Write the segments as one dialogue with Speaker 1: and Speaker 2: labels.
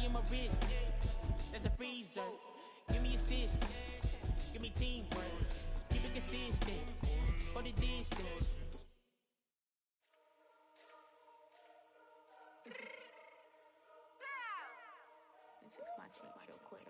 Speaker 1: in my wrist. That's a freezer. Give me assist. Give me teamwork. Keep it consistent. For the distance.
Speaker 2: Let me fix my cheek real quick.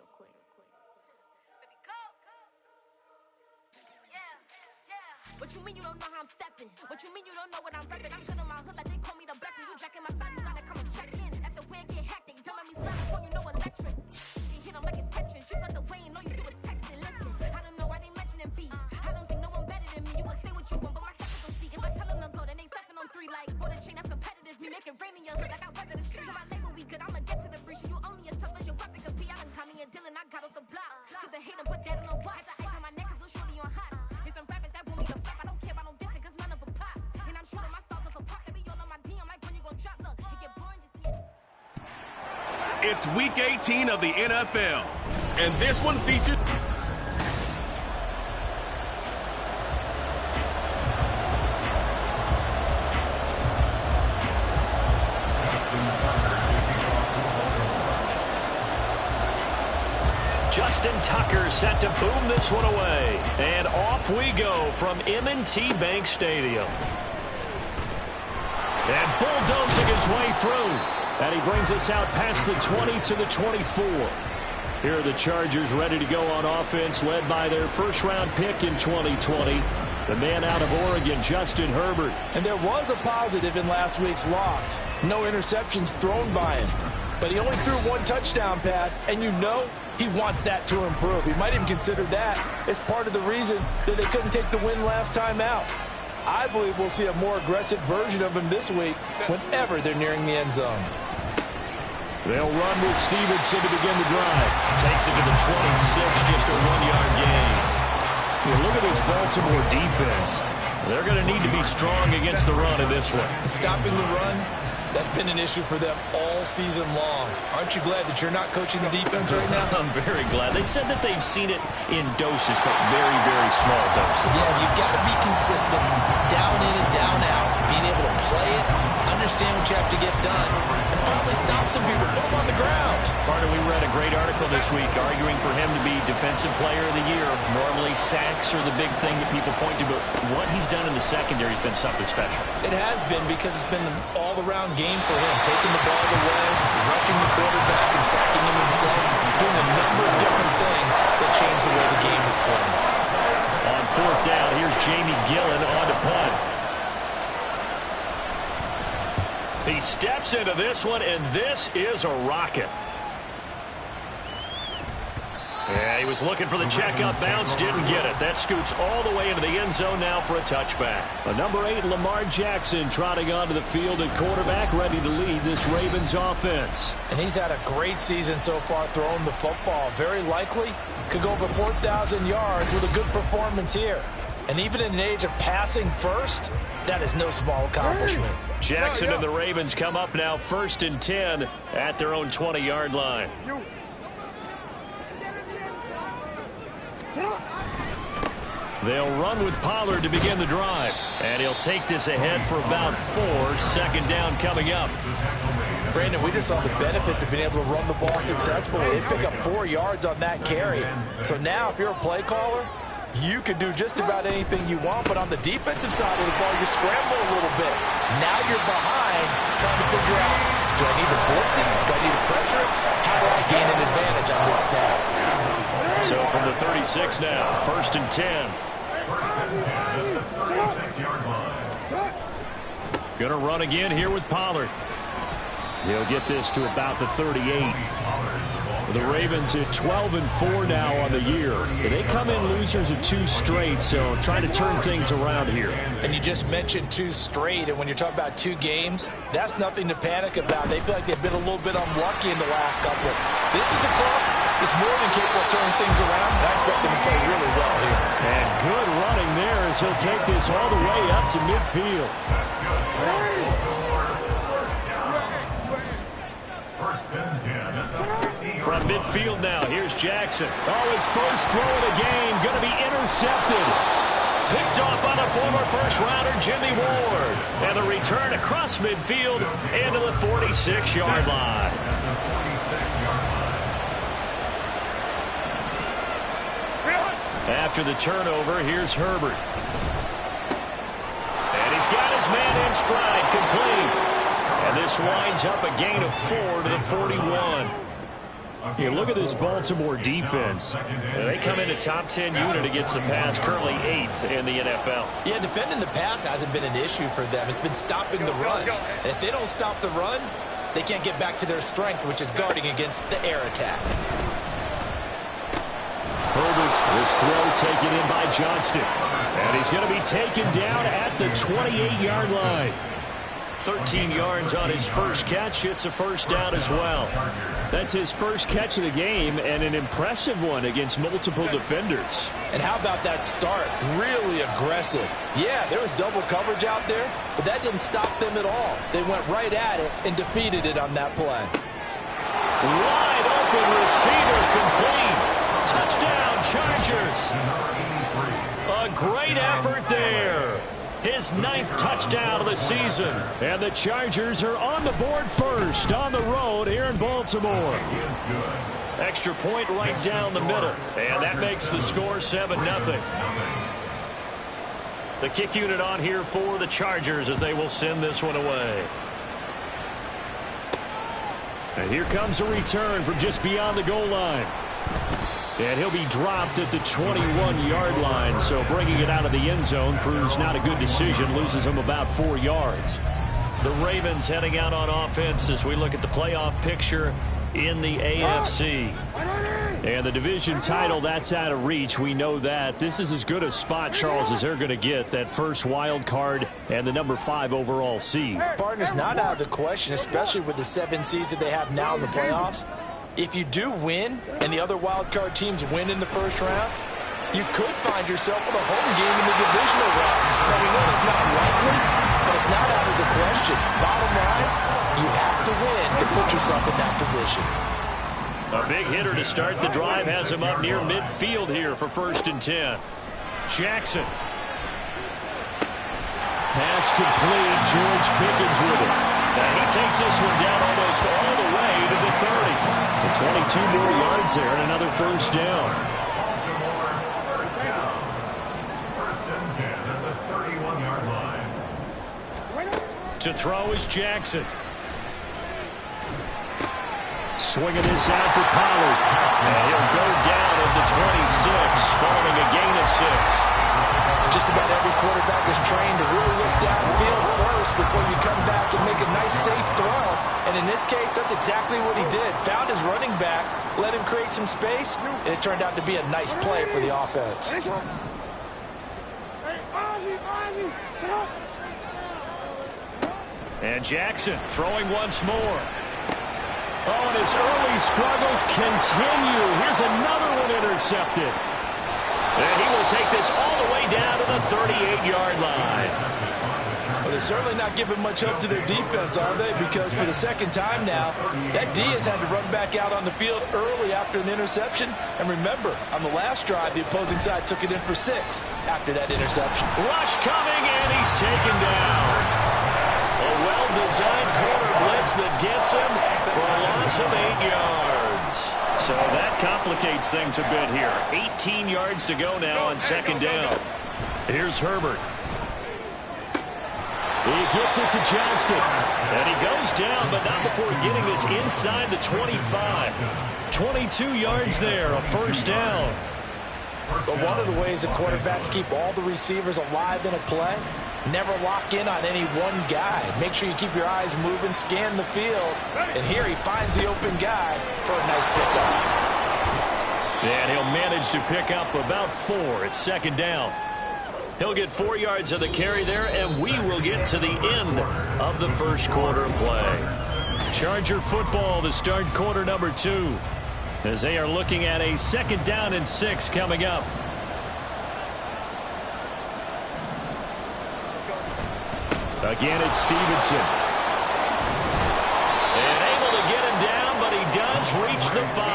Speaker 2: What you mean you don't know how I'm stepping? What you mean you don't know what I'm repping? I'm good in my hood like they call me the blessing. You jacking my side, you gotta come and check in. After where get hectic, don't make me slap on you know electric. You hit them like it's Tetris. You felt the way and know you do a texting. Listen, I don't know why they mentioning beef. I don't think no one better than me. You can say what you want, but my seconds don't speak. If I tell them to go, then they stepping on 3 like border chain. That's competitive. Me make it rain in your hood like I weather the streets. So my label we good. I'ma get to the breach. You only as tough as your weapon could be. I done Connie and Dylan. I got off the block. To the hate and put that on the watch. The ice on my neck is little shorty on hot. It's some rappers that want me to flop. I don't care about no dissing cause none of them pop. And I'm shooting my stars off a pop. They be all on my DM like when you gon' drop. Look, it get boring just me.
Speaker 3: It's week 18 of the NFL. And this one featured...
Speaker 4: Justin Tucker set to boom this one away. And off we go from M&T Bank Stadium. And bulldozing his way through. And he brings us out past the 20 to the 24. Here are the Chargers ready to go on offense, led by their first-round pick in 2020. The man out of Oregon, Justin Herbert.
Speaker 5: And there was a positive in last week's loss. No interceptions thrown by him. But he only threw 1 touchdown pass, and you know he wants that to improve. He might even consider that as part of the reason that they couldn't take the win last time out. I believe we'll see a more aggressive version of him this week whenever they're nearing the end zone.
Speaker 4: They'll run with Stevenson to begin the drive. Takes it to the 26, just a 1-yard gain. Well, look at this Baltimore defense. They're going to need to be strong against the run in this one.
Speaker 5: Stopping the run, that's been an issue for them all season long. Aren't you glad that you're not coaching the defense right now?
Speaker 4: I'm very glad. They said that they've seen it in doses, but very, very small doses.
Speaker 5: Yeah, you've got to be consistent. It's down in and down out. Being able to play it, understand what you have to get done, and finally stop some people, put them on the ground.
Speaker 4: Carter, we read a great article this week arguing for him to be Defensive Player of the Year. Normally, sacks are the big thing that people point to, but what he's done in the secondary has been something special.
Speaker 5: It has been because it's been an all-around game for him, taking the ball away, rushing the quarterback, and sacking him himself, doing a number of different things that change the way the game is played.
Speaker 4: On 4th down, here's Jamie Gillen on to punt. He steps into this one, and this is a rocket. Yeah, he was looking for the checkup bounce, didn't get it. That scoots all the way into the end zone now for a touchback. A number 8, Lamar Jackson, trotting onto the field at quarterback, ready to lead this Ravens offense.
Speaker 5: And he's had a great season so far throwing the football. Very likely could go over 4,000 yards with a good performance here. And even in an age of passing first, that is no small accomplishment.
Speaker 4: Jackson and the Ravens come up now 1st and 10 at their own 20-yard line. They'll run with Pollard to begin the drive. And he'll take this ahead for about 4. 2nd down coming up.
Speaker 5: Brandon, we just saw the benefits of being able to run the ball successfully. They pick up 4 yards on that carry. So now if you're a play caller, you can do just about anything you want, but on the defensive side of the ball, you scramble a little bit. Now you're behind, trying to figure out, do I need to blitz it? Do I need to pressure it? How do I gain an advantage on this snap?
Speaker 4: So from the 36 now, 1st and 10. Going to run again here with Pollard. He'll get this to about the 38. The Ravens at 12-4 now on the year. They come in losers of 2 straight, so trying to turn things around here.
Speaker 5: And you just mentioned 2 straight, and when you're talking about 2 games, that's nothing to panic about. They feel like they've been a little bit unlucky in the last couple. This is a club that's more than capable of turning things around, and I expect them to play really well here.
Speaker 4: And good running there as he'll take this all the way up to midfield. From midfield now, here's Jackson. Oh, his first throw of the game, going to be intercepted. Picked off by the former first-rounder, Jimmy Ward. And the return across midfield into the 46-yard line. After the turnover, here's Herbert. And he's got his man in stride, complete. And this winds up a gain of 4 to the 41. Here, look at this Baltimore defense. They come in a top 10 unit against the pass, currently 8th in the NFL.
Speaker 5: Yeah, defending the pass hasn't been an issue for them. It's been stopping the run. And if they don't stop the run, they can't get back to their strength, which is guarding against the air attack.
Speaker 4: Herbert's this throw taken in by Johnston. And he's going to be taken down at the 28-yard line. 13 yards on his first catch. It's a first down as well. That's his first catch of the game, and an impressive one against multiple defenders.
Speaker 5: And how about that start? Really aggressive. Yeah, there was double coverage out there, but that didn't stop them at all. They went right at it and defeated it on that play.
Speaker 4: Wide open receiver, complete. Touchdown, Chargers. A great effort there. His 9th touchdown of the season. And the Chargers are on the board first on the road here in Baltimore. Extra point right down the middle. And that makes the score 7-0. The kick unit on here for the Chargers as they will send this one away. And here comes a return from just beyond the goal line. And he'll be dropped at the 21-yard line, so bringing it out of the end zone proves not a good decision, loses him about 4 yards. The Ravens heading out on offense as we look at the playoff picture in the AFC. And the division title, that's out of reach. We know that. This is as good a spot, Charles, as they're going to get, that first wild card and the number 5 overall seed.
Speaker 5: Partner's not out of the question, especially with the 7 seeds that they have now in the playoffs. If you do win and the other wild card teams win in the first round, you could find yourself with a home game in the divisional round. Now, we know it's not likely, but it's not out of the question. Bottom line, you have to win to put yourself in that position.
Speaker 4: A big hitter to start the drive has him up near midfield here for 1st and 10. Jackson. Pass complete. George Pickens with it. And he takes this one down almost all the way to the 30. 22 more yards there and another first down. To throw is Jackson. Swinging this out for Pollard. And he'll go down at the 26, following a gain of 6.
Speaker 5: Just about every quarterback is trained to really look downfield first before you come back and make a nice, safe throw. And in this case, that's exactly what he did. Found his running back, let him create some space, and it turned out to be a nice play for the offense.
Speaker 4: And Jackson throwing once more. Oh, and his early struggles continue. Here's another one intercepted. And he will take this all the way down to the 38-yard line.
Speaker 5: Well, they're certainly not giving much up to their defense, are they? Because for the second time now, that D has had to run back out on the field early after an interception. And remember, on the last drive, the opposing side took it in for 6 after that interception.
Speaker 4: Rush coming, and he's taken down. A well-designed corner blitz that gets him for a loss of 8 yards. So that complicates things a bit here. 18 yards to go now on 2nd down. Here's Herbert. He gets it to Johnston. And he goes down, but not before getting this inside the 25. 22 yards there, a first down.
Speaker 5: But one of the ways that quarterbacks keep all the receivers alive in a play, never lock in on any one guy. Make sure you keep your eyes moving, scan the field. And here he finds the open guy for a nice pickup.
Speaker 4: And he'll manage to pick up about 4 at 2nd down. He'll get 4 yards of the carry there, and we will get to the end of the first quarter of play. Charger football to start quarter number 2, as they are looking at a 2nd down and 6 coming up. Again, it's Stevenson. And able to get him down, but he does reach the 5.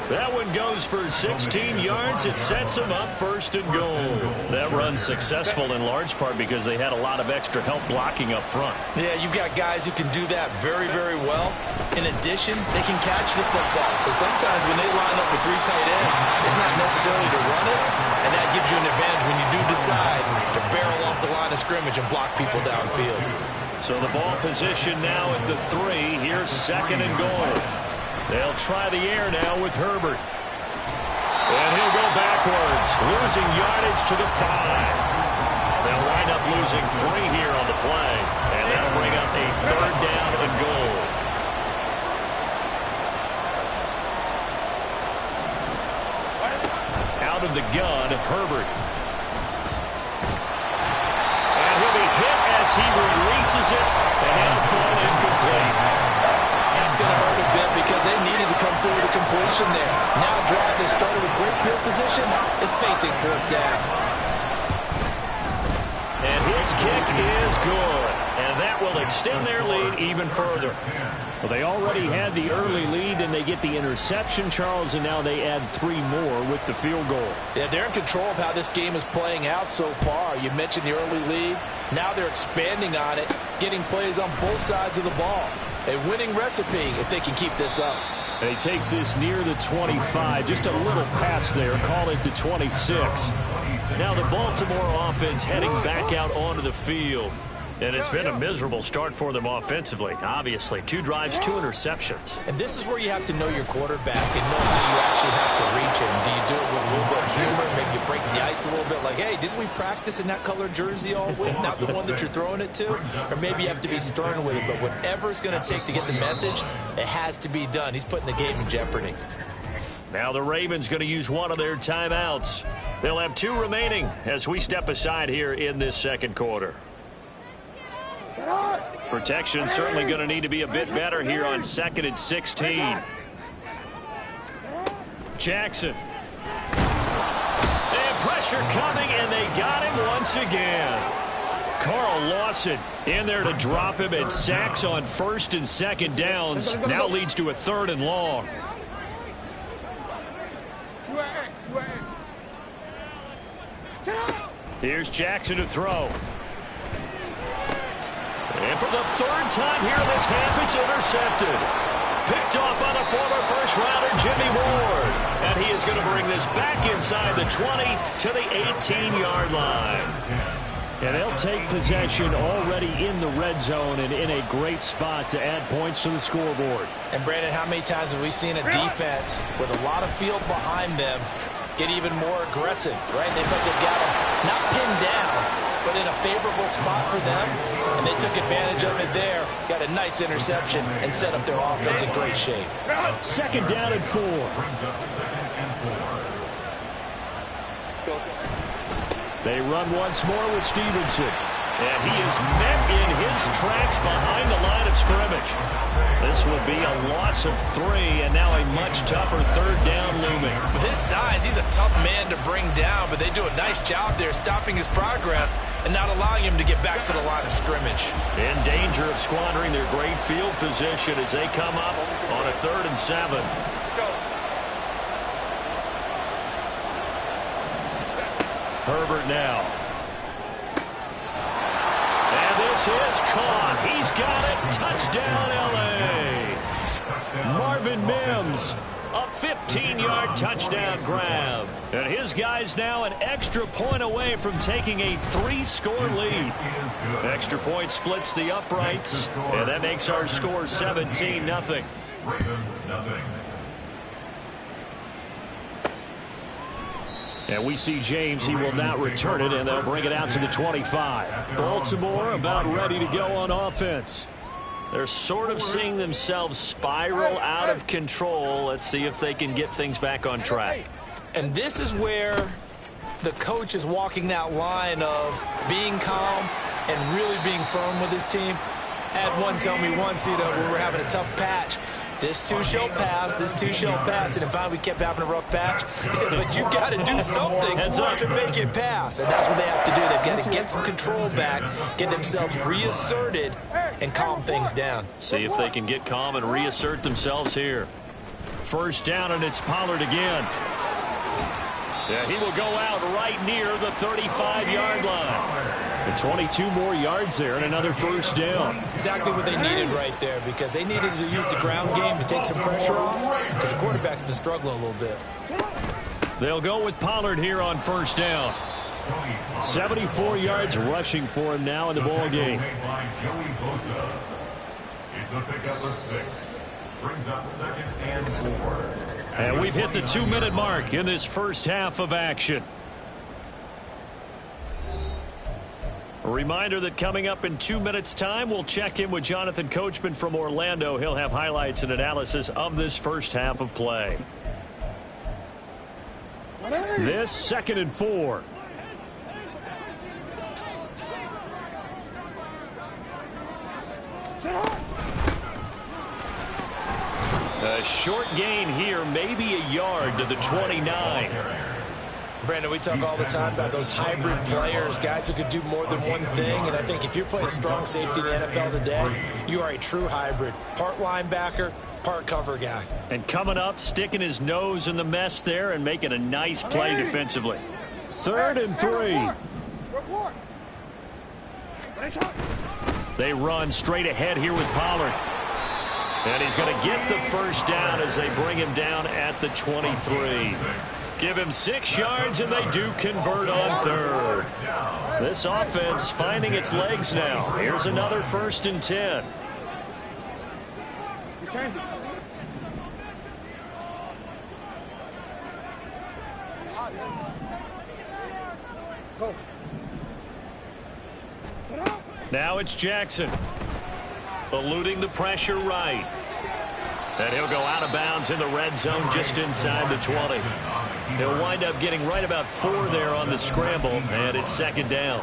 Speaker 4: That one goes for 16 yards. It sets him up 1st and goal. That run's successful in large part because they had a lot of extra help blocking up front.
Speaker 5: Yeah, you've got guys who can do that very, very well. In addition, they can catch the football. So sometimes when they line up with 3 tight ends, it's not necessarily to run it, and that gives you an advantage when you do decide to barrel off the line of scrimmage and block people downfield.
Speaker 4: So the ball position now at the 3. Here's 2nd and goal. They'll try the air now with Herbert. And he'll go backwards, losing yardage to the 5. They'll wind up losing 3 here on the play, and that'll bring up a 3rd down and goal. Out of the gun, Herbert. And he'll be hit as he releases it, and that'll fall incomplete.
Speaker 5: That's going to hurt a bit because they needed to come through with a completion there. Now a drive that started with great field position is facing 4th down.
Speaker 4: And his kick is good. And that will extend their lead even further. Well, they already had the early lead, and they get the interception, Charles, and now they add 3 more with the field goal.
Speaker 5: Yeah, they're in control of how this game is playing out so far. You mentioned the early lead. Now they're expanding on it, getting plays on both sides of the ball. A winning recipe if they can keep this up.
Speaker 4: And he takes this near the 25. Just a little pass there. Call it the 26. Now the Baltimore offense heading back out onto the field. And it's been a miserable start for them offensively, obviously. 2 drives, 2 interceptions.
Speaker 5: And this is where you have to know your quarterback and know how you actually have to reach him. Do you do it with a little bit of humor? Maybe you break the ice a little bit like, hey, didn't we practice in that color jersey all week? Not the one that you're throwing it to? Or maybe you have to be stern with it. But whatever it's going to take to get the message, it has to be done. He's putting the game in jeopardy.
Speaker 4: Now the Ravens going to use one of their timeouts. They'll have 2 remaining as we step aside here in this 2nd quarter. Protection certainly going to need to be a bit better here on 2nd and 16. Jackson. And pressure coming, and they got him once again. Carl Lawson in there to drop him, and sacks on 1st and 2nd downs. Now leads to a 3rd and long. Here's Jackson to throw. And for the 3rd time here in this half, it's intercepted. Picked off by the former first-rounder Jimmy Ward. And he is going to bring this back inside the 20 to the 18-yard line. And they'll take possession already in the red zone and in a great spot to add points to the scoreboard.
Speaker 5: And, Brandon, how many times have we seen a defense with a lot of field behind them get even more aggressive, right? They felt they've got them not pinned down, but in a favorable spot for them, and they took advantage of it there, got a nice interception, and set up their offense in great shape.
Speaker 4: 2nd down and 4. They run once more with Stevenson. And he is met in his tracks behind the line of scrimmage. This will be a loss of 3, and now a much tougher 3rd down looming.
Speaker 5: With his size, he's a tough man to bring down, but they do a nice job there stopping his progress and not allowing him to get back to the line of scrimmage.
Speaker 4: In danger of squandering their great field position as they come up on a 3rd and 7. Herbert now. And this is caught. He's got it. Touchdown, L.A. Marvin Mims, a 15-yard touchdown grab. And his guy's now an extra point away from taking a 3-score lead. Extra point splits the uprights, and that makes our score 17-0. And we see James. He will not return it, and they'll bring it out to the 25. Baltimore about ready to go on offense. They're sort of seeing themselves spiral out of control. Let's see if they can get things back on track.
Speaker 5: And this is where the coach is walking that line of being calm and really being firm with his team. Had one tell me once, when we were having a tough patch, this too shall pass, this too shall pass. And in fact, we kept having a rough patch. He said, but you got to do something to make it pass. And that's what they have to do. They've got to get some control back, get themselves reasserted, and calm things down.
Speaker 4: See if they can get calm and reassert themselves here. 1st down, and it's Pollard again. Yeah, he will go out right near the 35-yard line. And 22 more yards there and another first down.
Speaker 5: Exactly what they needed right there, because they needed to use the ground game to take some pressure off, because the quarterback's been struggling a little bit.
Speaker 4: They'll go with Pollard here on first down. 74 yards rushing for him now in the ball game.
Speaker 6: It's a pickup of 6. Brings up 2nd and 4.
Speaker 4: And we've hit the 2-minute mark in this first half of action. A reminder that coming up in 2 minutes' time, we'll check in with Jonathan Coachman from Orlando. He'll have highlights and analysis of this first half of play. This 2nd and 4. A short gain here, maybe a yard to the 29.
Speaker 5: Brandon, we talk all the time about those hybrid players, guys who could do more than one thing, and I think if you're playing strong safety in the NFL today, you are a true hybrid. Part linebacker, part cover guy.
Speaker 4: And coming up, sticking his nose in the mess there and making a nice play defensively. 3rd and 3. They run straight ahead here with Pollard. And he's going to get the first down as they bring him down at the 23. Give him 6 yards, and they do convert on 3rd. This offense finding its legs now. Here's another 1st and 10. Now it's Jackson. Eluding the pressure right. And he'll go out of bounds in the red zone just inside the 20. He'll wind up getting right about 4 there on the scramble, and it's 2nd down.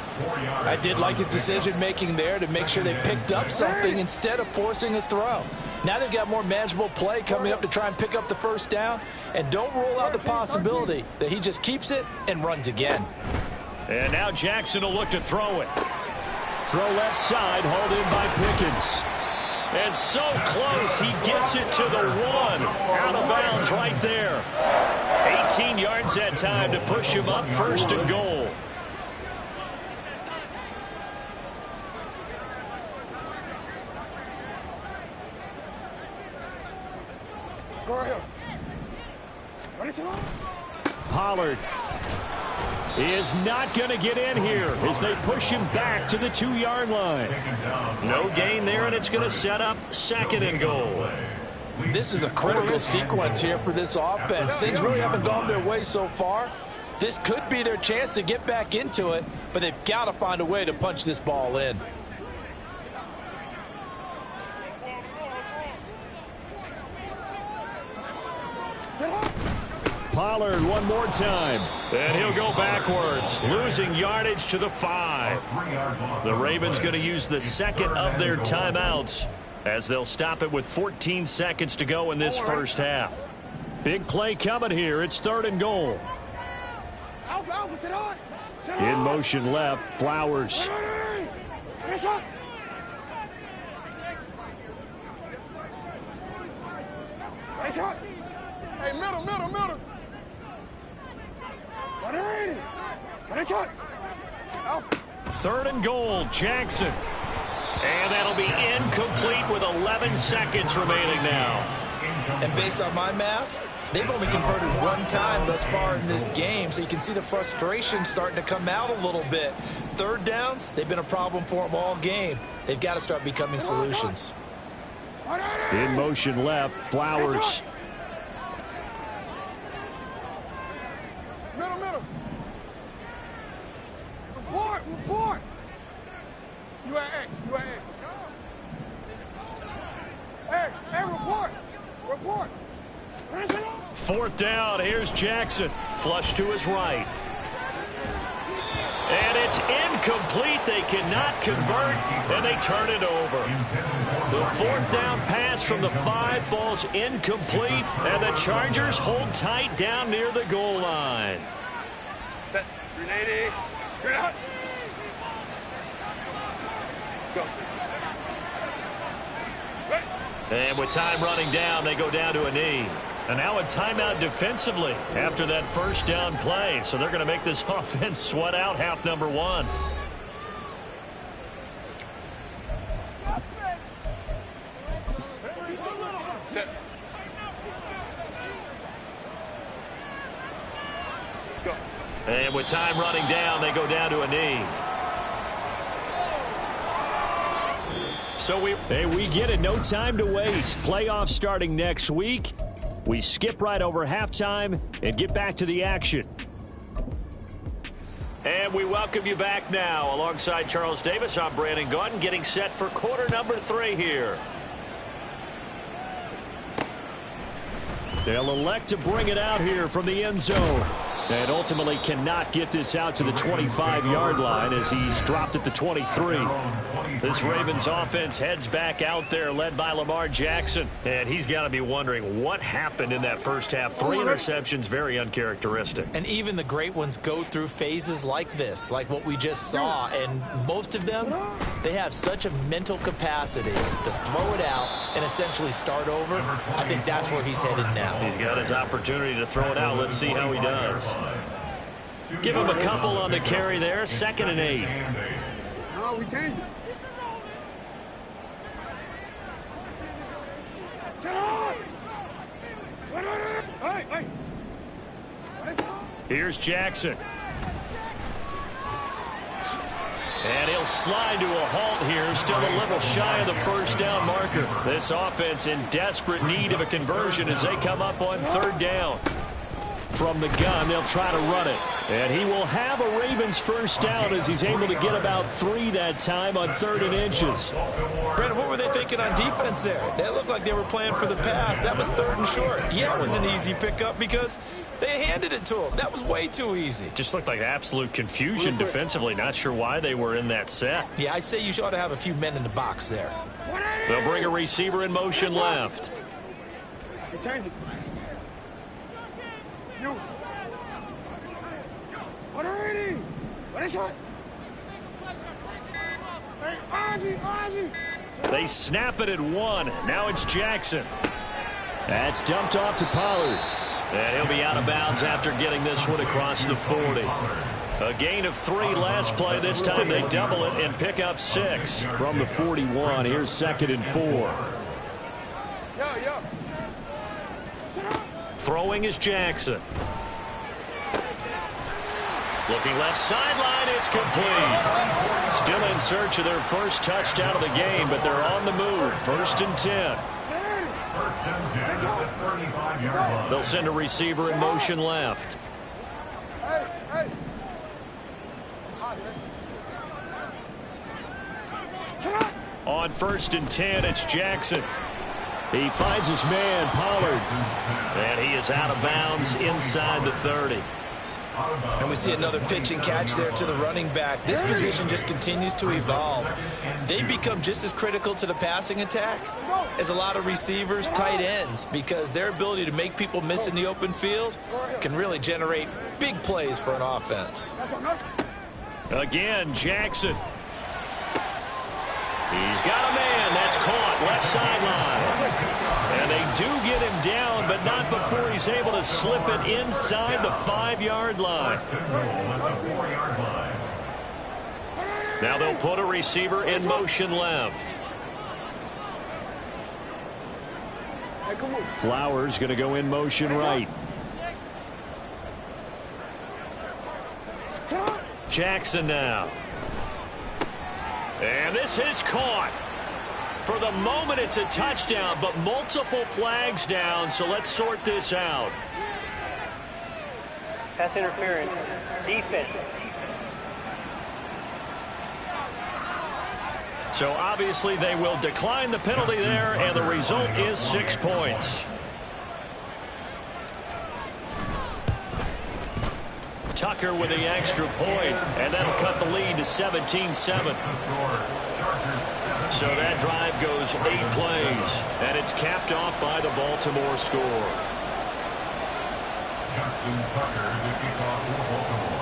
Speaker 5: I did like his decision-making there to make sure they picked up something instead of forcing a throw. Now they've got more manageable play coming up to try and pick up the first down, and don't rule out the possibility that he just keeps it and runs again.
Speaker 4: And now Jackson will look to throw it. Throw left side, hauled in by Pickens. And so close, he gets it to the 1. Out of bounds right there. 18 yards that time to push him up 1st and goal. Pollard is not going to get in here as they push him back to the 2-yard line. No gain there, and it's going to set up 2nd and goal.
Speaker 5: This is a critical sequence here for this offense. Things really haven't gone their way so far. This could be their chance to get back into it, but they've got to find a way to punch this ball in.
Speaker 4: Pollard one more time, and he'll go backwards, losing yardage to the 5. The Ravens going to use the 2nd of their timeouts as they'll stop it with 14 seconds to go in this first half. Big play coming here. It's 3rd and goal. In motion left, Flowers.
Speaker 7: Hey, middle.
Speaker 4: 3rd and goal, Jackson. And that'll be incomplete with 11 seconds remaining now.
Speaker 5: And based on my math, they've only converted 1 time thus far in this game, so you can see the frustration starting to come out a little bit. 3rd downs, they've been a problem for them all game. They've got to start becoming solutions.
Speaker 4: In motion left, Flowers.
Speaker 7: Middle. Report. You at X. Hey, report.
Speaker 4: 4th down, here's Jackson. Flush to his right. And it's incomplete. They cannot convert, and they turn it over. The 4th down pass from the 5 falls incomplete, and the Chargers hold tight down near the goal line.
Speaker 7: Set. 380. Straight out. Go.
Speaker 4: And with time running down, they go down to a knee. And now a timeout defensively after that first down play. So they're going to make this offense sweat out half number 1. And with time running down, they go down to a knee. So we get it. No time to waste. Playoffs starting next week. We skip right over halftime and get back to the action. And we welcome you back now. Alongside Charles Davis, I'm Brandon Gaudin, getting set for quarter number 3 here. They'll elect to bring it out here from the end zone. And ultimately cannot get this out to the 25-yard line as he's dropped at the 23. This Ravens offense heads back out there, led by Lamar Jackson. And he's got to be wondering what happened in that first half. 3 interceptions, very uncharacteristic.
Speaker 5: And even the great ones go through phases like this, like what we just saw. And most of them, they have such a mental capacity to throw it out and essentially start over. I think that's where he's headed now.
Speaker 4: He's got his opportunity to throw it out. Let's see how he does. Give him a couple on the carry there. 2nd and 8.
Speaker 7: No, we changed it.
Speaker 4: Here's Jackson. And he'll slide to a halt here, still a little shy of the first down marker. This offense in desperate need of a conversion as they come up on 3rd down. From the gun, they'll try to run it. And he will have a Ravens first down as he's able to get about 3 that time on 3rd and inches.
Speaker 5: Brandon, what were they thinking on defense there? They looked like they were playing for the pass. That was 3rd and short. Yeah, it was an easy pickup because they handed it to him. That was way too easy.
Speaker 4: Just looked like absolute confusion defensively. Not sure why they were in that set.
Speaker 5: Yeah, I'd say you ought to have a few men in the box there.
Speaker 4: They'll bring a receiver in motion left.
Speaker 7: We changed it. You. What already? What is that? Hey, Ozzy.
Speaker 4: They snap it at 1. Now it's Jackson. That's dumped off to Pollard. And he'll be out of bounds after getting this one across the 40. A gain of 3 last play. This time they double it and pick up 6. From the 41, here's 2nd and 4.
Speaker 7: Yo.
Speaker 4: Throwing is Jackson. Looking left sideline, it's complete. Still in search of their first touchdown of the game, but they're on the move. 1st and 10. They'll send a receiver in motion left.
Speaker 7: Hey.
Speaker 4: On 1st and 10, it's Jackson. He finds his man, Pollard. And he is out of bounds inside the 30.
Speaker 5: And we see another pitch and catch there to the running back. This position just continues to evolve. They become just as critical to the passing attack as a lot of receivers, tight ends, because their ability to make people miss in the open field can really generate big plays for an offense.
Speaker 4: Again, Jackson. He's got a man. That's caught left sideline. And they do get him down, but not before he's able to slip it inside the 5-yard line. Now they'll put a receiver in motion left. Flowers going to go in motion right. Jackson now. And this is caught. For the moment, it's a touchdown, but multiple flags down, so let's sort this out.
Speaker 8: Pass interference. Defense.
Speaker 4: So obviously they will decline the penalty there, and the result is 6 points. Tucker with the extra point, and that'll cut the lead to 17-7. So that drive goes 8 plays, and it's capped off by the Baltimore score.
Speaker 6: Justin Tucker to kick off for Baltimore.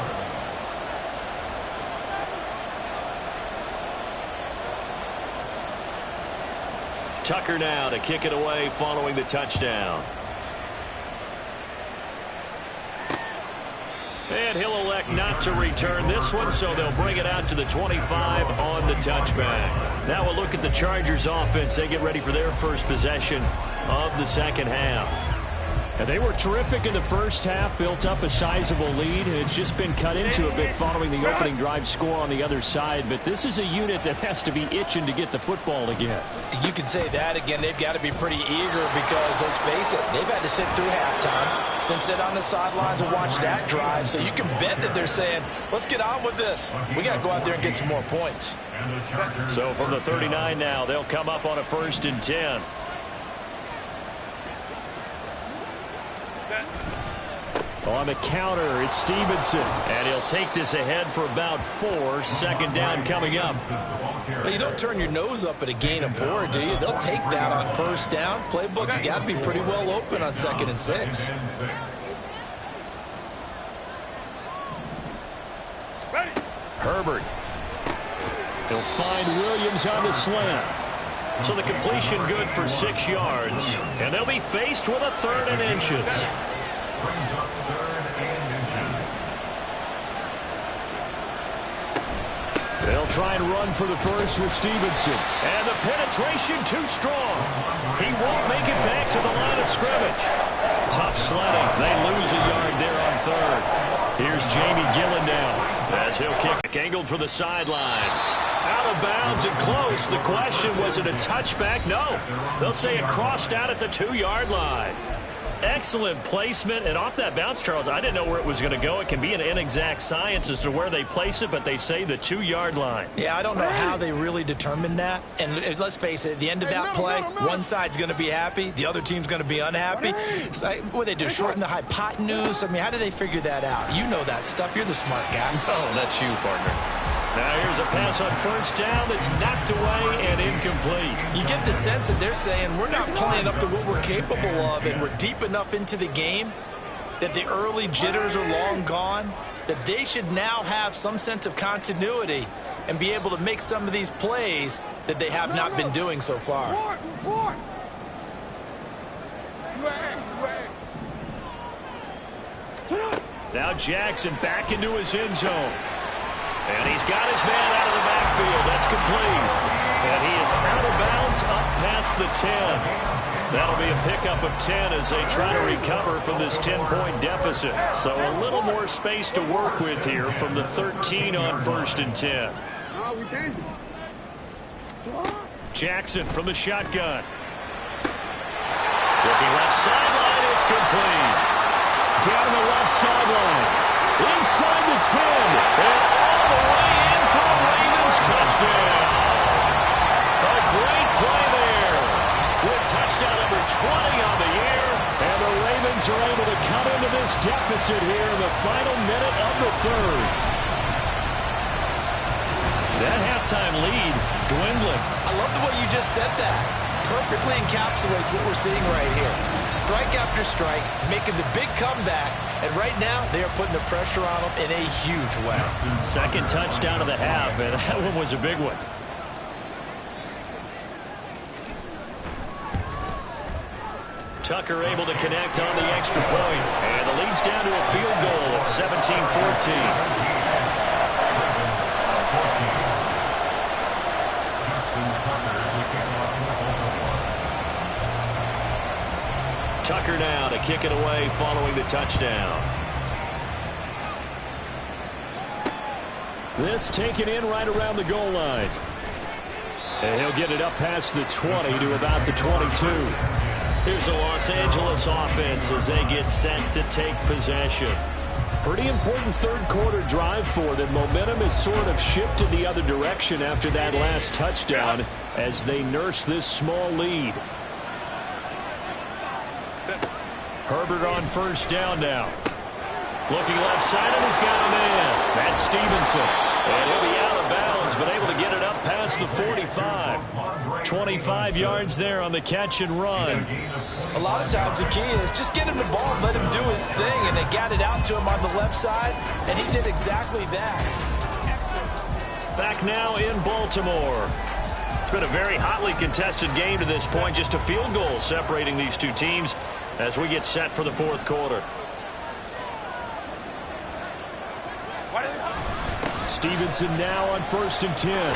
Speaker 4: Tucker now to kick it away following the touchdown. And he'll elect not to return this one, so they'll bring it out to the 25 on the touchback. Now we'll look at the Chargers offense. They get ready for their first possession of the second half. And they were terrific in the first half, built up a sizable lead. It's just been cut into a bit following the opening drive score on the other side. But this is a unit that has to be itching to get the football again.
Speaker 5: You can say that again. They've got to be pretty eager because, let's face it, they've had to sit through halftime, then sit on the sidelines and watch that drive. So you can bet that they're saying, let's get on with this. We got to go out there and get some more points.
Speaker 4: So from the 39 now, they'll come up on a 1st and 10. On the counter, it's Stevenson. And he'll take this ahead for about 4. 2nd down coming up.
Speaker 5: Well, you don't turn your nose up at a gain of 4, do you? They'll take that on 1st down. Playbook's got to be pretty well open on 2nd and 6.
Speaker 4: Herbert. He'll find Williams on the slant. So the completion good for 6 yards. And they'll be faced with a 3rd and inches.
Speaker 6: Brings up 3rd and inches.
Speaker 4: They'll try and run for the first with Stevenson. And the penetration too strong. He won't make it back to the line of scrimmage. Tough sledding. They lose a yard there on 3rd. Here's Jamie Gillen now as he'll kick. Angled for the sidelines. Out of bounds and close. The question, was it a touchback? No. They'll say it crossed out at the 2-yard line. Excellent placement, and off that bounce, Charles, I didn't know where it was going to go. It can be an inexact science as to where they place it, but they say the 2-yard line.
Speaker 5: Yeah, I don't know how they really determined that. And let's face it, at the end of that play, one side's going to be happy, the other team's going to be unhappy. It's like, what do they do, shorten the hypotenuse? I mean, how do they figure that out? You know that stuff. You're the smart guy.
Speaker 4: Oh, that's you, partner. Now here's a pass on 1st down that's knocked away and incomplete.
Speaker 5: You get the sense that they're saying we're not playing up to what we're capable of, and we're deep enough into the game that the early jitters are long gone, that they should now have some sense of continuity and be able to make some of these plays that they have not been doing so far.
Speaker 4: Now Jackson back into his end zone. And he's got his man out of the backfield. That's complete. And he is out of bounds up past the 10. That'll be a pickup of 10 as they try to recover from this 10-point deficit. So a little more space to work with here from the 13 on 1st and 10. Jackson from the shotgun. Looking left sideline, it's complete. Down the left sideline. Inside the 10. And all the way in for a Ravens touchdown. A great play there. With touchdown number 20 on the year. And the Ravens are able to cut into this deficit here in the final minute of the 3rd. That halftime lead dwindling.
Speaker 5: I love the way you just said that. Perfectly encapsulates what we're seeing right here. Strike after strike, making the big comeback, and right now they are putting the pressure on them in a huge way.
Speaker 4: 2nd touchdown of the half, and that one was a big one. Tucker able to connect on the extra point, and the lead's down to a field goal at 17-14. Tucker now to kick it away following the touchdown. This taken in right around the goal line. And he'll get it up past the 20 to about the 22. Here's the Los Angeles offense as they get set to take possession. Pretty important 3rd quarter drive for them. Momentum has sort of shifted the other direction after that last touchdown as they nurse this small lead. Herbert on 1st down now. Looking left side, and he's got a man. That's Stevenson. And he'll be out of bounds, but able to get it up past the 45. 25 yards there on the catch and run.
Speaker 5: A lot of times the key is just get him the ball and let him do his thing, and they got it out to him on the left side, and he did exactly that. Excellent.
Speaker 4: Back now in Baltimore. It's been a very hotly contested game to this point. Just a field goal separating these two teams as we get set for the 4th quarter. Stevenson now on 1st and 10.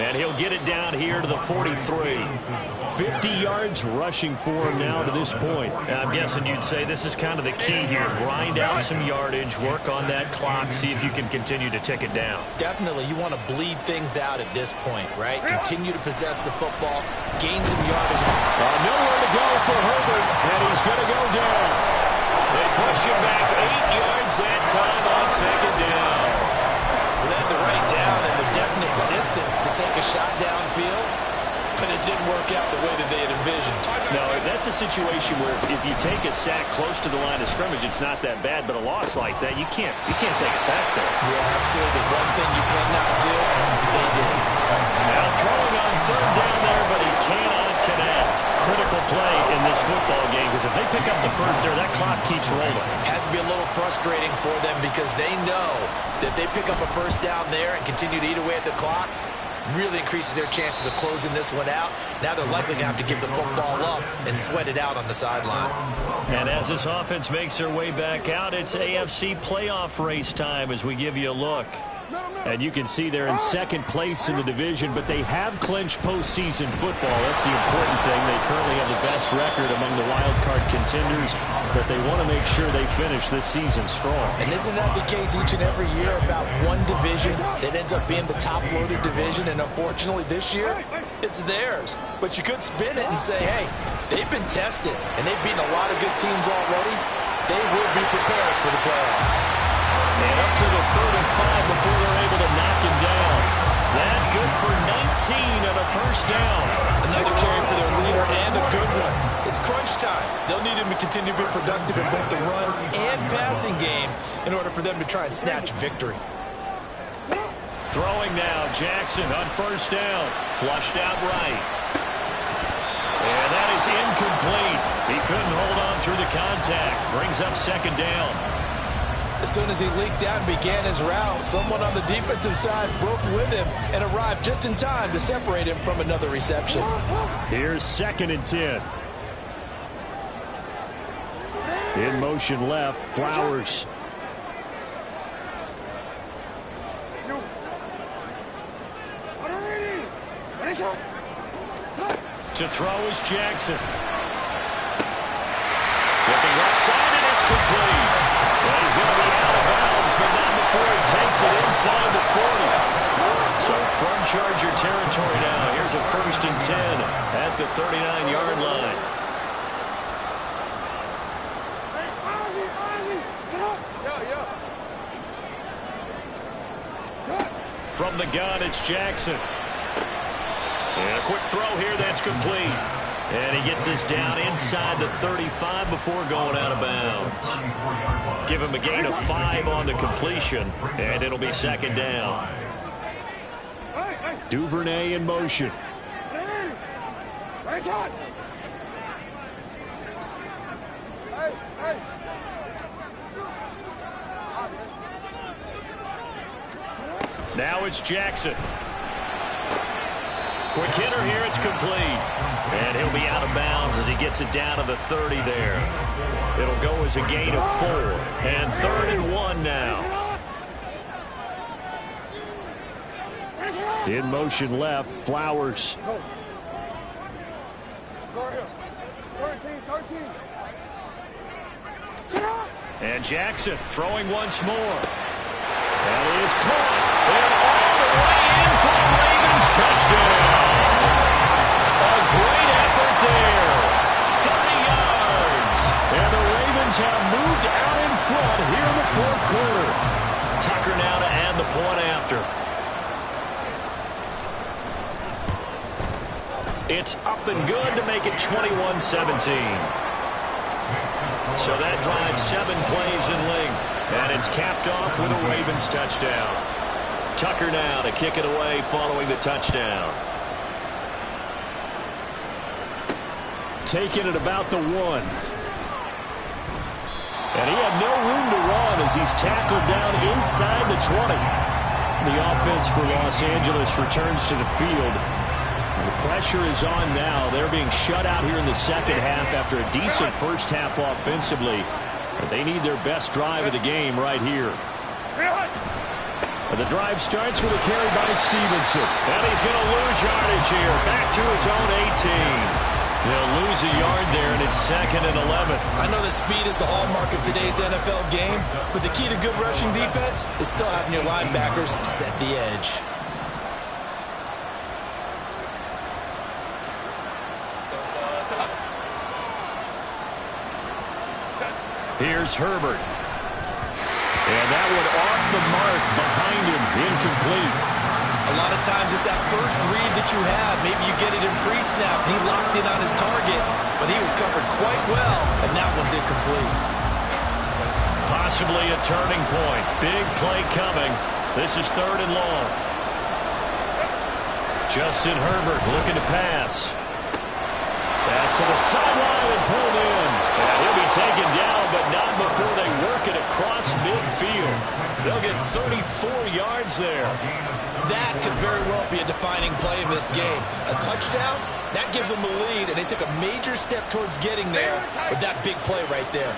Speaker 4: And he'll get it down here to the 43. 50 yards rushing for him now to this point.
Speaker 9: I'm guessing you'd say this is kind of the key here. Grind out some yardage, work on that clock, see if you can continue to tick it down.
Speaker 5: Definitely, you want to bleed things out at this point, right? Continue to possess the football, gain some yardage.
Speaker 4: Nowhere to go for Herbert, and he's going to go down. They push him back 8 yards that time on second down.
Speaker 5: Led the right down and the definite distance to take a shot downfield, but it didn't work out the way that they had envisioned.
Speaker 4: No, that's a situation where if you take a sack close to the line of scrimmage, it's not that bad, but a loss like that, you can't take a sack there.
Speaker 5: Yeah, absolutely. The one thing you cannot do, they did.
Speaker 4: Now throwing on third down there, but he cannot connect. Critical play in this football game, because if they pick up the first there, that clock keeps rolling.
Speaker 5: Has to be a little frustrating for them because they know that if they pick up a first down there and continue to eat away at the clock, really increases their chances of closing this one out. Now they're likely going to have to give the football up and sweat it out on the sideline.
Speaker 4: And as this offense makes their way back out, it's AFC playoff race time as we give you a look. And you can see they're in second place in the division, but they have clinched postseason football. That's the important thing. They currently have the best record among the wild card contenders, but they want to make sure they finish this season strong.
Speaker 5: And isn't that the case each and every year about one division that ends up being the top-loaded division? And unfortunately this year, it's theirs. But you could spin it and say, hey, they've been tested, and they've beaten a lot of good teams already. They will be prepared for the playoffs.
Speaker 4: And up to the 35 before they're able to knock him down. That good for 19 on a first down.
Speaker 5: Another carry for their leader and a good one. It's crunch time. They'll need him to continue to be productive in both the run and passing game in order for them to try and snatch victory.
Speaker 4: Throwing now, Jackson on first down. Flushed out right. And that is incomplete. He couldn't hold on through the contact. Brings up second down.
Speaker 5: As soon as he leaked out and began his route, someone on the defensive side broke with him and arrived just in time to separate him from another reception.
Speaker 4: Here's 2nd and 10. In motion left, Flowers. To throw is Jackson. Looking left side, and it's complete. Well, he's going to be out of bounds, but not before he takes it inside the 40. So from Charger territory now, here's a 1st and 10 at the 39-yard line. From the gun, it's Jackson. And a quick throw here, that's complete. And he gets this down inside the 35 before going out of bounds. Give him a gain of 5 on the completion, and it'll be second down. Duvernay in motion. Now it's Jackson. Quick hitter here, it's complete. And he'll be out of bounds as he gets it down to the 30 there. It'll go as a gain of 4. And 3rd and 1 now. In motion left, Flowers. And Jackson throwing once more. That is caught. And all the way in for the Ravens touchdown. A great effort there. 30 yards. And the Ravens have moved out in front here in the 4th quarter. Tucker now to add the point after. It's up and good to make it 21-17. So that drives 7 plays in length. And it's capped off with a Ravens touchdown. Tucker now to kick it away following the touchdown. Taking it about the 1. And he had no room to run as he's tackled down inside the 20. The offense for Los Angeles returns to the field. The pressure is on now. They're being shut out here in the second half after a decent first half offensively. But they need their best drive of the game right here. And the drive starts with a carry by Stevenson.
Speaker 9: And he's going to lose yardage here. Back to his own 18. They'll lose a yard there, and it's 2nd and 11.
Speaker 5: I know that speed is the hallmark of today's NFL game, but the key to good rushing defense is still having your linebackers set the edge.
Speaker 4: Here's Herbert. And that one off the mark behind him, incomplete.
Speaker 5: A lot of times it's that first read that you have. Maybe you get it in pre-snap. He locked in on his target, but he was covered quite well, and that one's incomplete.
Speaker 9: Possibly a turning point. Big play coming. This is 3rd and long. Justin Herbert looking to pass. Pass to the sideline and pulled in. And he'll be taken down, but not before they work it across midfield. They'll get 34 yards there.
Speaker 5: That could very well be a defining play in this game. A touchdown, that gives them the lead, and they took a major step towards getting there with that big play right there.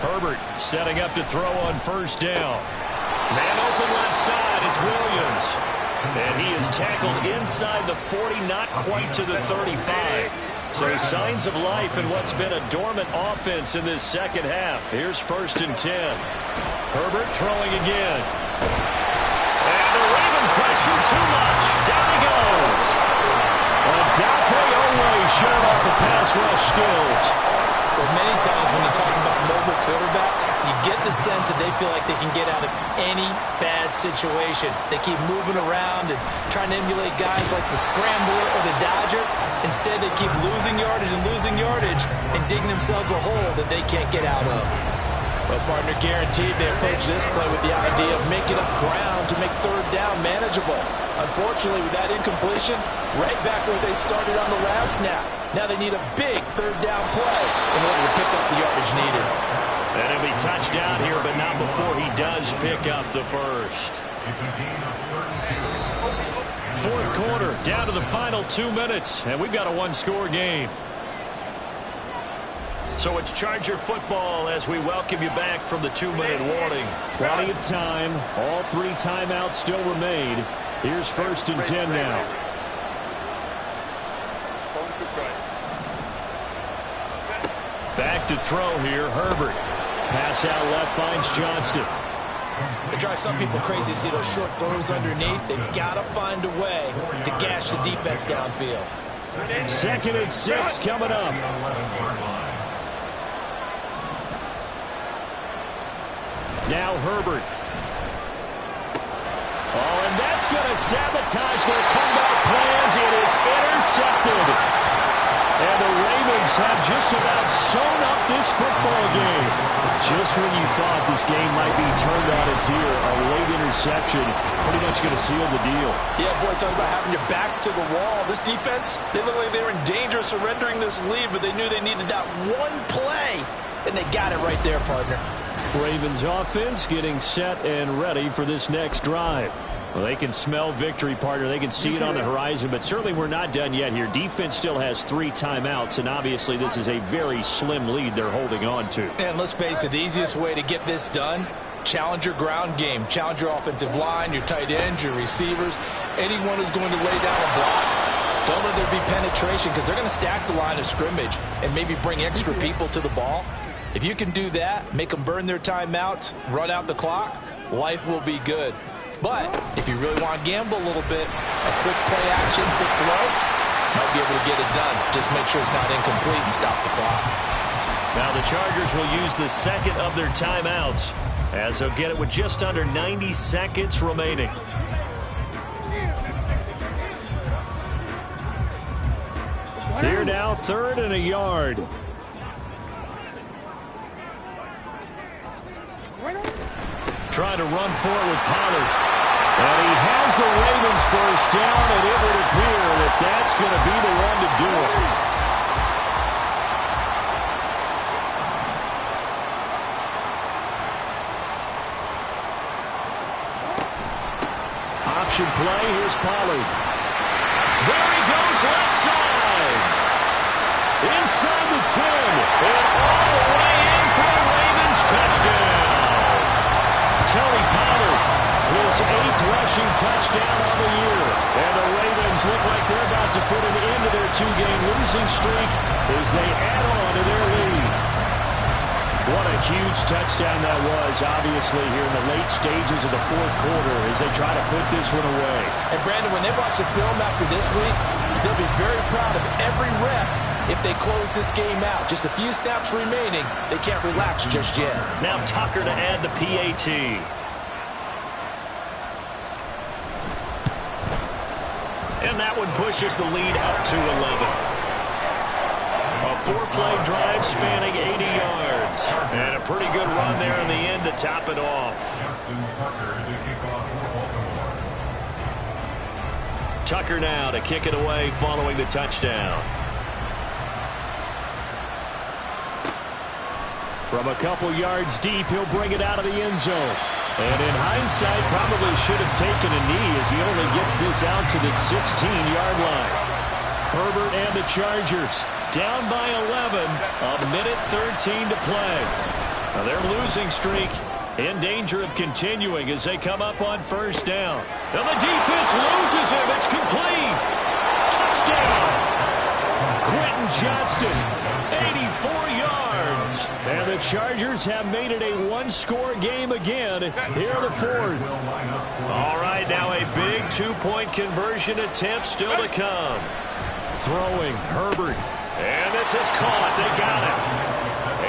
Speaker 9: Herbert setting up to throw on 1st down. Man open left side, it's Williams. And he is tackled inside the 40, not quite to the 35. So signs of life in what's been a dormant offense in this second half. Here's 1st and 10. Herbert throwing again. And the Raven pressure too much. Down he goes.
Speaker 4: Adolfo Olay showed off the pass rush skills.
Speaker 5: Well, many times when you talk about mobile quarterbacks, you get the sense that they feel like they can get out of any bad situation. They keep moving around and trying to emulate guys like the Scrambler or the Dodger. Instead, they keep losing yardage and digging themselves a hole that they can't get out of. Well, partner, guaranteed they approach this play with the idea of making up ground to make 3rd down manageable. Unfortunately, with that incompletion, right back where they started on the last snap. Now they need a big 3rd down play in order to pick up the yardage needed.
Speaker 9: And he'll be touchdown here, but not before he does pick up the 1st. 4th quarter, down to the final 2 minutes, and we've got a 1-score game. So it's Charger football as we welcome you back from the 2-minute warning.
Speaker 4: Plenty of time. All 3 timeouts still remain. Here's 1st and 10 now.
Speaker 9: Back to throw here, Herbert.
Speaker 4: Pass out left finds Johnston.
Speaker 5: It drives some people crazy to see those short throws underneath. They've got to find a way to gash the defense downfield.
Speaker 4: 2nd and 6 coming up. Now Herbert. Oh, and that's going to sabotage their comeback plans. It is intercepted. And the Ravens have just about sewn up this football game. Just when you thought this game might be turned on its ear, a late interception pretty much going to seal the deal.
Speaker 5: Yeah, boy, talk about having your backs to the wall. This defense, they look like they were in danger of surrendering this lead, but they knew they needed that one play, and they got it right there, partner.
Speaker 4: Ravens offense getting set and ready for this next drive. Well, they can smell victory, partner. They can see it on the horizon, but certainly we're not done yet here. Defense still has 3 timeouts, and obviously this is a very slim lead they're holding on to.
Speaker 5: And let's face it, the easiest way to get this done, challenge your ground game. Challenge your offensive line, your tight ends, your receivers, anyone who's going to lay down a block. Don't let there be penetration because they're going to stack the line of scrimmage and maybe bring extra people to the ball. If you can do that, make them burn their timeouts, run out the clock, life will be good. But if you really want to gamble a little bit, a quick play action, quick throw, might be able to get it done. Just make sure it's not incomplete and stop the clock.
Speaker 9: Now the Chargers will use the 2nd of their timeouts as they'll get it with just under 90 seconds remaining.
Speaker 4: Here now, 3rd and a yard.
Speaker 9: Trying to run for it with Pollard. And he has the Ravens first down, and it would appear that that's going to be the one to do it.
Speaker 4: Option play, here's Pollard.
Speaker 9: There he goes left side. Inside the 10. And all the way in for a Ravens touchdown.
Speaker 4: Tony Pollard, his 8th rushing touchdown on the year. And the Ravens look like they're about to put an end to their 2-game losing streak as they add on to their lead. What a huge touchdown that was, obviously, here in the late stages of the 4th quarter as they try to put this one away.
Speaker 5: And, Brandon, when they watch the film after this week, they'll be very proud of every rep if they close this game out. Just a few snaps remaining. They can't relax just yet.
Speaker 4: Now Tucker to add the PAT. And that one pushes the lead up to 11. A 4-play drive spanning 80 yards. And a pretty good run there in the end to top it off. Tucker now to kick it away following the touchdown. From a couple yards deep, he'll bring it out of the end zone. And in hindsight, probably should have taken a knee as he only gets this out to the 16-yard line. Herbert and the Chargers down by 11, a minute 13 to play. Now their losing streak in danger of continuing as they come up on first down. And the defense loses him. It's complete. Touchdown. Quentin Johnston, 84 yards. And the Chargers have made it a one-score game again here in the 4th. All right, now a big 2-point conversion attempt still to come. Throwing, Herbert. And this is caught. They got it.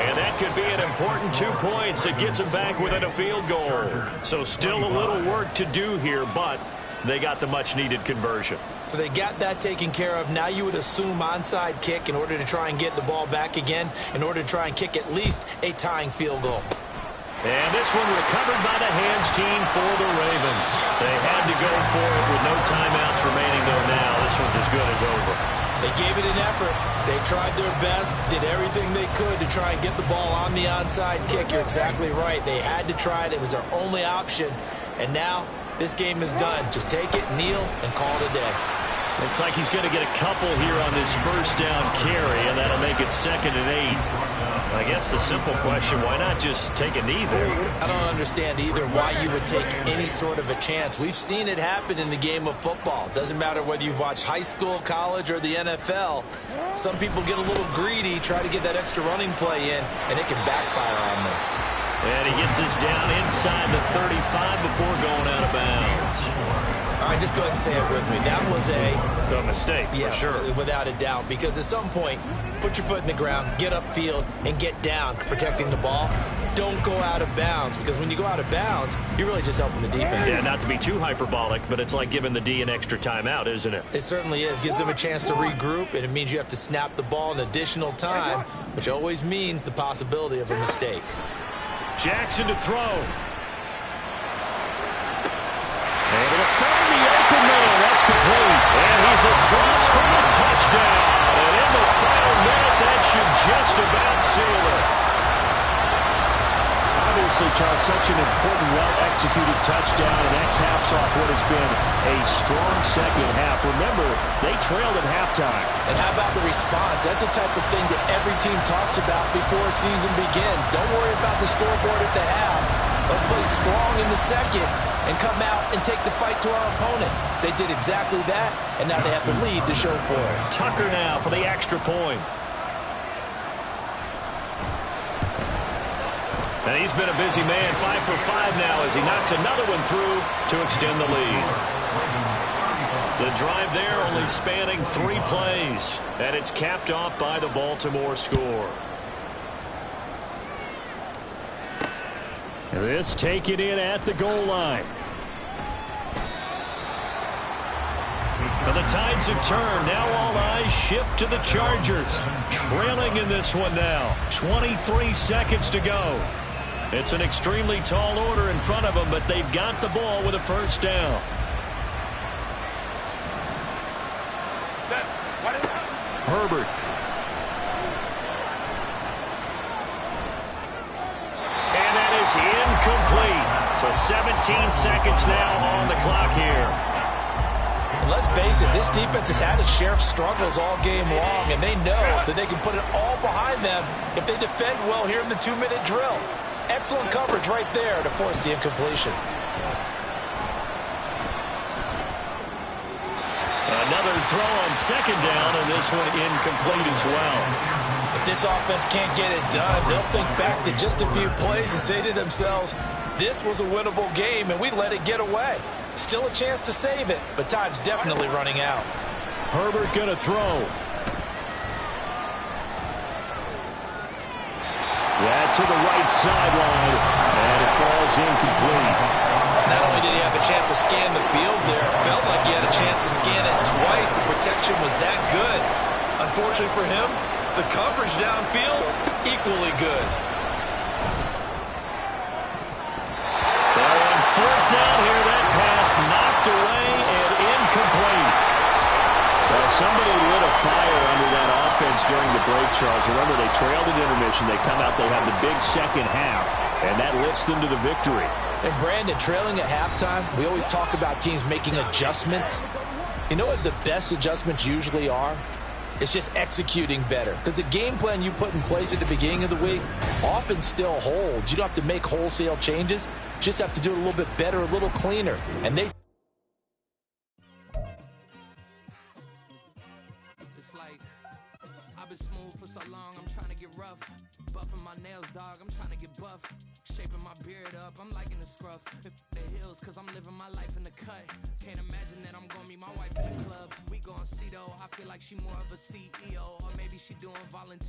Speaker 4: And that could be an important 2 points that gets them back within a field goal. So still a little work to do here, but they got the much-needed conversion.
Speaker 5: So they got that taken care of. Now you would assume onside kick in order to try and get the ball back again, in order to try and kick at least a tying field goal.
Speaker 4: And this one recovered by the hands team for the Ravens. They had to go for it with no timeouts remaining, though now this one's as good as over.
Speaker 5: They gave it an effort. They tried their best, did everything they could to try and get the ball on the onside kick. You're exactly right. They had to try it. It was their only option. And now this game is done. Just take it, kneel, and call it a day.
Speaker 4: Looks like he's going to get a couple here on this first down carry, and that'll make it 2nd and 8. I guess the simple question, why not just take a knee there?
Speaker 5: I don't understand either why you would take any sort of a chance. We've seen it happen in the game of football. Doesn't matter whether you've watched high school, college, or the NFL. Some people get a little greedy, try to get that extra running play in, and it can backfire on them.
Speaker 4: And he gets this down inside the 35 before going out of bounds.
Speaker 5: All right, just go ahead and say it with me. That was
Speaker 4: a mistake,
Speaker 5: yeah,
Speaker 4: for sure.
Speaker 5: Without a doubt, because at some point, put your foot in the ground, get upfield, and get down protecting the ball. Don't go out of bounds, because when you go out of bounds, you're really just helping the defense.
Speaker 4: Yeah, not to be too hyperbolic, but it's like giving the D an extra timeout, isn't it?
Speaker 5: It certainly is. Gives them a chance to regroup, and it means you have to snap the ball an additional time, which always means the possibility of a mistake.
Speaker 4: Jackson to throw. Able to find the open man. That's complete. And he's across for the touchdown. And in the final minute, that should just about seal it. Obviously, Charles, such an important, well-executed touchdown, and that caps off what has been a strong second half. Remember, they trailed at halftime.
Speaker 5: And how about the response? That's the type of thing that every team talks about before a season begins. Don't worry about the scoreboard at the half. Let's play strong in the second and come out and take the fight to our opponent. They did exactly that, and now they have the lead to show for it.
Speaker 4: Tucker now for the extra point. And he's been a busy man, 5 for 5 now as he knocks another one through to extend the lead. The drive there only spanning 3 plays, and it's capped off by the Baltimore score. This taken in at the goal line. And the tides have turned. Now all eyes shift to the Chargers. Trailing in this one now. 23 seconds to go. It's an extremely tall order in front of them, but they've got the ball with a first down. Herbert. And that is incomplete. So 17 seconds now on the clock here.
Speaker 5: And let's face it, this defense has had its share of struggles all game long, and they know that they can put it all behind them if they defend well here in the 2-minute drill. Excellent coverage right there to force the incompletion.
Speaker 9: Another throw on second down, and this one incomplete as well.
Speaker 5: If this offense can't get it done, they'll think back to just a few plays and say to themselves, this was a winnable game, and we let it get away. Still a chance to save it, but time's definitely running out.
Speaker 4: Herbert going to throw. Yeah, to the right sideline, and it falls incomplete.
Speaker 5: Not only did he have a chance to scan the field there, it felt like he had a chance to scan it twice. The protection was that good. Unfortunately for him, the coverage downfield, equally good.
Speaker 4: And fourth down here, that pass knocked away and incomplete. Well, somebody lit a fire under that offense during the break, Charles. Remember, they trailed at intermission. They come out, they have the big second half, and that lifts them to the victory.
Speaker 5: And Brandon, trailing at halftime, we always talk about teams making adjustments. You know what the best adjustments usually are? It's just executing better. Because the game plan you put in place at the beginning of the week often still holds. You don't have to make wholesale changes. You just have to do it a little bit better, a little cleaner. And they...
Speaker 1: It's like, I've been smooth for so long, I'm trying to get rough. Buffing my nails, dog, I'm trying to get buff. Shaping my beard up, I'm liking the scruff. The hills, cause I'm living my life in the cut. Can't imagine that I'm gonna meet my wife in the club. We gon' see though, I feel like she more of a CEO. Or maybe she doing volunteer.